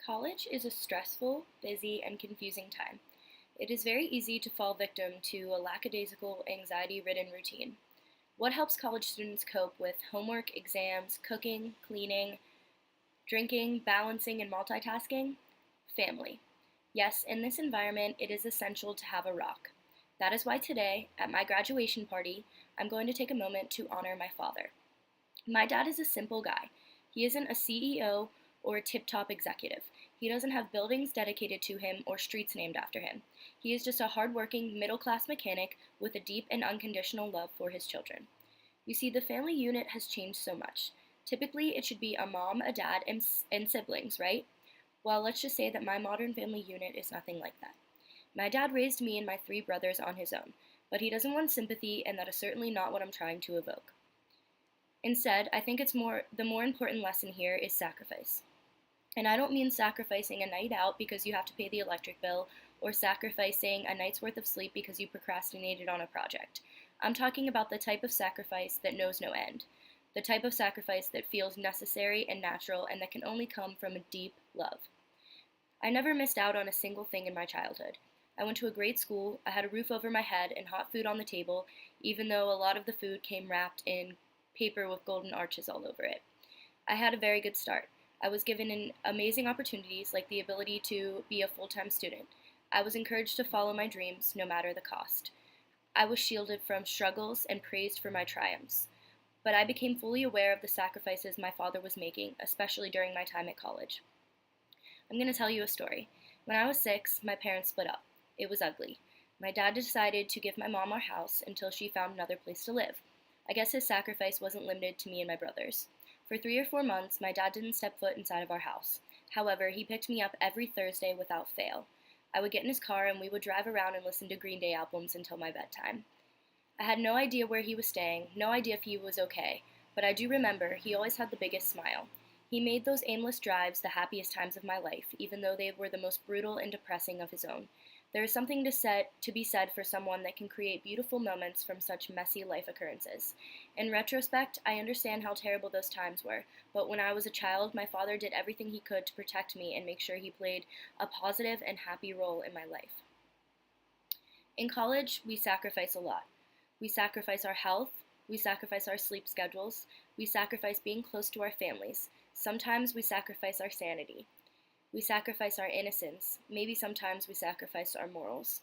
College is a stressful, busy, and confusing time. It is very easy to fall victim to a lackadaisical, anxiety ridden routine. What helps college students cope with homework, exams, cooking, cleaning, drinking, balancing, and multitasking? Family. Yes, in this environment, it is essential to have a rock. That is why today, at my graduation party, I'm going to take a moment to honor my father. My dad is a simple guy. He isn't a CEO or a tip top executive. He doesn't have buildings dedicated to him or streets named after him. He is just a hardworking, middle class mechanic with a deep and unconditional love for his children. You see, the family unit has changed so much. Typically, it should be a mom, a dad, and siblings, right? Well, let's just say that my modern family unit is nothing like that. My dad raised me and my three brothers on his own, but he doesn't want sympathy, and that is certainly not what I'm trying to evoke. Instead, I think the more important lesson here is sacrifice. And I don't mean sacrificing a night out because you have to pay the electric bill, or sacrificing a night's worth of sleep because you procrastinated on a project. I'm talking about the type of sacrifice that knows no end. The type of sacrifice that feels necessary and natural and that can only come from a deep love. I never missed out on a single thing in my childhood. I went to a great school, I had a roof over my head and hot food on the table, even though a lot of the food came wrapped in paper with golden arches all over it. I had a very good start. I was given amazing opportunities like the ability to be a full-time student. I was encouraged to follow my dreams no matter the cost. I was shielded from struggles and praised for my triumphs. But I became fully aware of the sacrifices my father was making, especially during my time at college. I'm going to tell you a story. When I was 6, my parents split up. It was ugly. My dad decided to give my mom our house until she found another place to live. I guess his sacrifice wasn't limited to me and my brothers. For 3 or 4 months, my dad didn't step foot inside of our house. However, he picked me up every Thursday without fail. I would get in his car and we would drive around and listen to Green Day albums until my bedtime. I had no idea where he was staying, no idea if he was okay, but I do remember he always had the biggest smile. He made those aimless drives the happiest times of my life, even though they were the most brutal and depressing of his own. There is something to be said for someone that can create beautiful moments from such messy life occurrences. In retrospect, I understand how terrible those times were, but when I was a child, my father did everything he could to protect me and make sure he played a positive and happy role in my life. In college, we sacrifice a lot. We sacrifice our health, we sacrifice our sleep schedules, we sacrifice being close to our families. Sometimes we sacrifice our sanity. We sacrifice our innocence. Maybe sometimes we sacrifice our morals.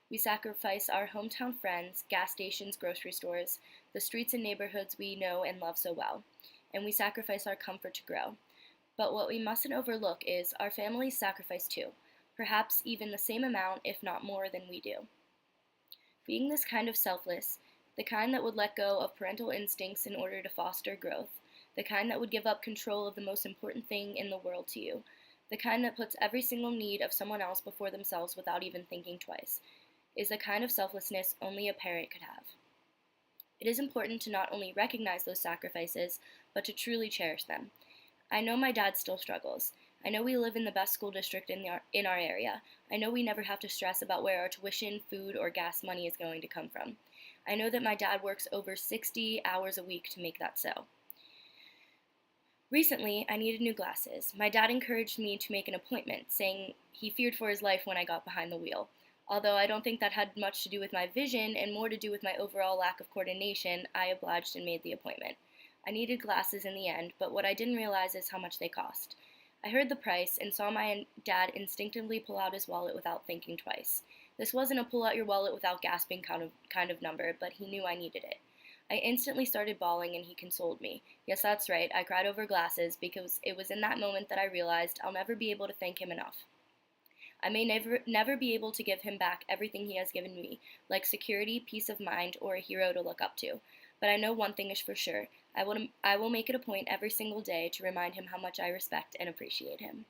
We sacrifice our hometown friends, gas stations, grocery stores, the streets and neighborhoods we know and love so well. And we sacrifice our comfort to grow. But what we mustn't overlook is our families sacrifice too, perhaps even the same amount, if not more, than we do. Being this kind of selfless, the kind that would let go of parental instincts in order to foster growth, the kind that would give up control of the most important thing in the world to you, the kind that puts every single need of someone else before themselves without even thinking twice, is the kind of selflessness only a parent could have. It is important to not only recognize those sacrifices, but to truly cherish them. I know my dad still struggles. I know we live in the best school district in our area. I know we never have to stress about where our tuition, food, or gas money is going to come from. I know that my dad works over 60 hours a week to make that so. Recently, I needed new glasses. My dad encouraged me to make an appointment, saying he feared for his life when I got behind the wheel. Although I don't think that had much to do with my vision and more to do with my overall lack of coordination, I obliged and made the appointment. I needed glasses in the end, but what I didn't realize is how much they cost. I heard the price and saw my dad instinctively pull out his wallet without thinking twice. This wasn't a pull out your wallet without gasping kind of number, but he knew I needed it. I instantly started bawling and he consoled me. Yes, that's right, I cried over glasses because it was in that moment that I realized I'll never be able to thank him enough. I may never be able to give him back everything he has given me, like security, peace of mind, or a hero to look up to. But I know one thing is for sure. I will make it a point every single day to remind him how much I respect and appreciate him.